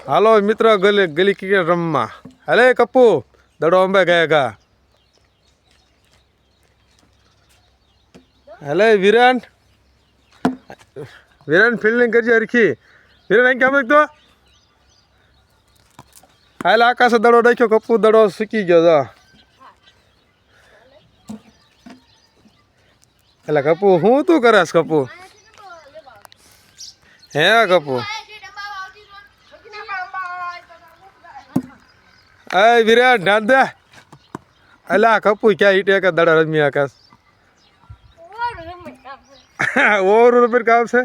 હાલો મિત્ર ગલી ગલી ક્રિકેટ રમવા. હાલે કપ્પુ દડો અંબે ગયા ગા. હાલે વિરાન વિરાન ફિલ્ડિંગ કરજે હરખી. વિરાન અહીં કેમ તો હાલ આકાશે દડો નાખ્યો. કપ્પુ દડો શીખી ગયો તો. એટલે કપ્પુ હું તું કરેશ કપ્પુ? હે કપ્પુ એ વિરાટ ઢાંધ દે. અલા કપ્પુ ક્યાં ઈટે કે દડા રમી આકાશ ઓવર રૂપિયા કામ છે.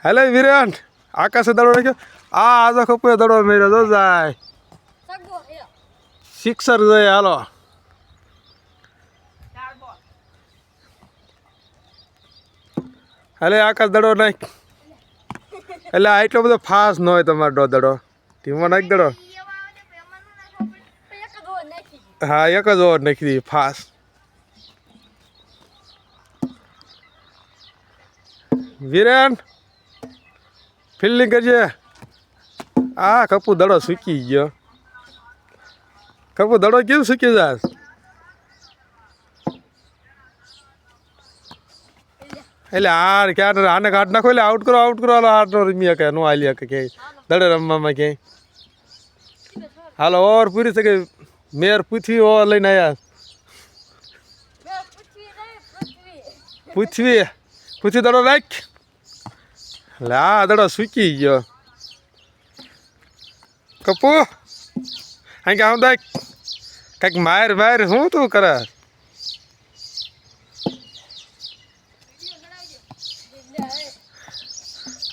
હેલે વિરાટ આકાશે દડો રાખ્યો. આ આજો કપ્પુ દડો મેર્યો તો જાય સિક્સર જાય. હાલો હાલે આકાશ દડો નાખ. એટલે આટલો બધો ફાસ્ટ ન હોય તમારો દડો. ટીમમાં નાખ દડો. હા એક જ ઓવર નાખી દી ફાસ્ટ. વિરેન ફિલ્ડિંગ કરજે. આ કપ્પુ દડો સૂકી ગયો. કપ્પુ દડો કેમ સૂકી જાય? એટલે હાર ક્યાં આને કાઢ નાખો. એટલે આઉટ કરો હાલો. હારનો રમી કે નો હાલી કે ક્યાંય દડે રમવામાં ક્યાંય. હાલો ઓવર પૂરી થઈ ગઈ. મેયર પૃથ્વી ઓવર લઈને આવ્યા. પૃથ્વી દડો રાખ. એટલે આ દડો સૂકી ગયો. કપ્પુ અહીં કે આમ દાખ કંઈક માર શું તું કરે?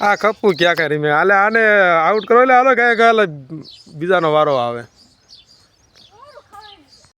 આ કપ્પુ ક્યાં કરી મેં હાલે આને આઉટ કરો. એટલે હાલો ગયા બીજાનો વારો આવે.